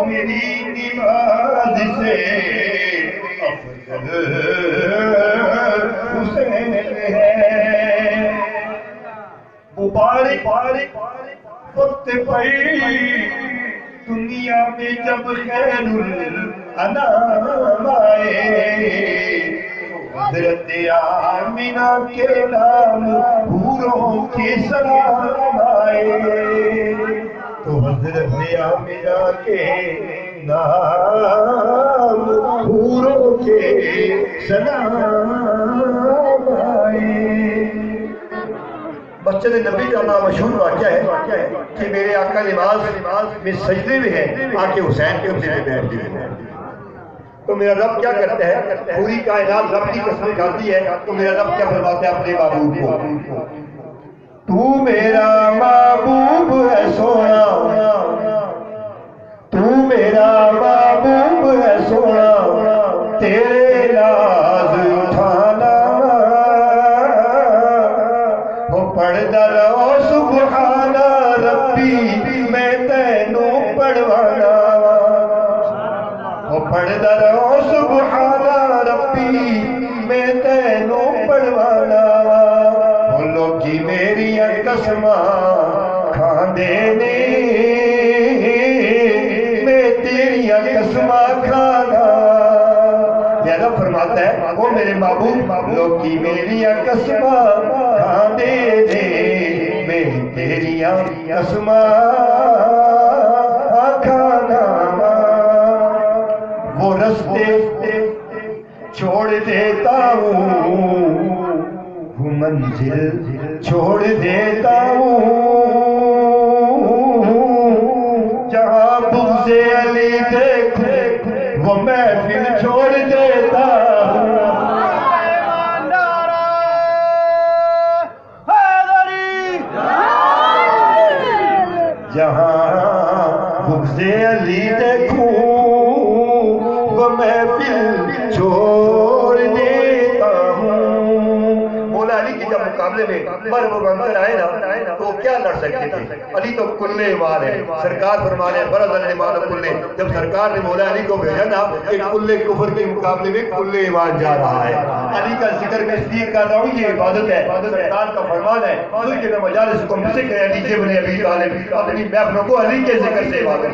میری نماز سے افضل حسین ہے، مبارک وقت پر دنیا میں جب خیر الانام آئے، حضرت آمنہ کے نام حوروں کے سلام آئے، تو حضرت آمنہ کے نام حوروں کے سلام آئے۔ مسجد نبی کا نام مشہور واقعہ ہے کہ میرے آقا نماز میں سجدے میں ہے، آ کے حسین کے حجرے میں بیٹھ گئے۔ تو میرا رب کیا کرتا ہے، پوری کائنات رب کی قسمیں کھاتی ہے، تو میرا رب کیا فرماتا ہے اپنے محبوب کو، تو میرا محبوب ہے سونا، تو میرا محبوب ہے سونا، تیرے ناز اٹھانا پڑھدا رہو سبحان ربی میں تینوں پڑھوانا، پڑھدا رہو سبحان ربی میں تینوں پڑھوانا، لوکی میری قسماں کھاندے نے میں تیریاں قسماں کھانا۔ یا رب فرماتا ہے وہ میرے محبوب لوکی میری قسماں کھاندے نے میں تیریاں قسماں کھانا، وہ رستے چھوڑ دیتا ہوں، وہ منزل چھوڑ دیتا ہوں، جہاں بغض علی دیکھے وہ محفل چھوڑ دیتا ہوں، جہاں بغض علی دیکھوں وہ محفل چھوڑ دیتا ہوں۔ مولا علی کی جب مقابلے میں مر و منظر آئے نا تو کیا لڑ سکتے تھے، علی تو کل ایمان ہے، سرکار فرمانے ہیں برز الایمان کل، جب سرکار نے مولا علی کو بھیجا نا کہ کل کفر کے مقابلے میں کل ایمان جا رہا ہے۔ علی کا ذکر میں اس لیے کر رہا ہوں، یہ عبادت ہے، سرکار کا فرمان ہے، ملک کے مجالس کو مجھ سے کہے علی سے بنے ابی طالب اپنی محفلوں کو علی کے ذکر سے عبادت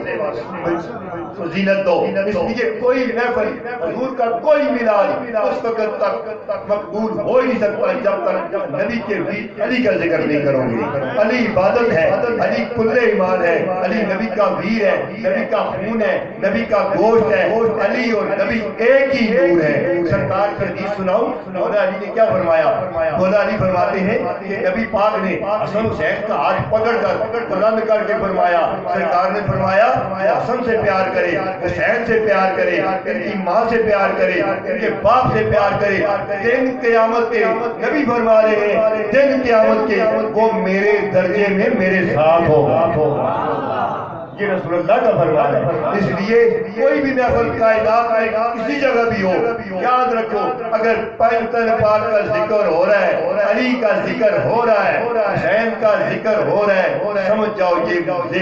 زینت دو، اس لیے کوئی محفل حضور کا کوئی میلاد اس وقت تک مقبول ہو ہی نہیں سکتا جب تک نبی کے علی کا ذکر نہیں کرو گے۔ علی عبادت ہے، علی کل ایمان ہے، علی نبی کا ویر ہے، نبی کا خون ہے، نبی کا گوشت ہے، علی اور نبی ایک ہی نور ہے۔ سرکار کی حدیث سناؤ، مولا علی نے کیا فرمایا، مولا علی فرماتے ہیں کہ نبی پاک نے حسن حسین کا ہاتھ پکڑ کر بلند کر کے فرمایا، سرکار نے فرمایا حسن سے پیار کرے، حسین سے پیار کرے، ان کی ماں سے پیار کرے، ان کے باپ سے پیار کرے، دن قیامت کے نبی فرما رہے ہیں دن قیامت کے وہ میرے درجے میں میرے ساتھ ہوگا۔ یہ رسول اللہ کا فرمان ہے۔ اس لیے کوئی بھی محفل کائنات میں کسی جگہ بھی ہو، یاد رکھو اگر پیغمبر پاک کا ذکر ہو رہا ہے، علی کا ذکر ہو رہا ہے، حسین کا ذکر ہو رہا ہے، سمجھ جاؤ یہ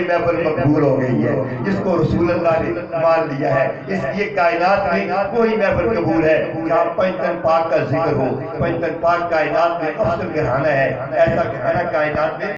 محفل مقبول ہو گئی ہے، جس کو رسول اللہ نے مان لیا ہے۔ اس لیے کائنات میں کوئی محفل قبول ہے جہاں پیغمبر پاک کا ذکر ہو۔ پیغمبر پاک کائنات میں افضل گھرانہ ہے، ایسا گھرانہ کائنات میں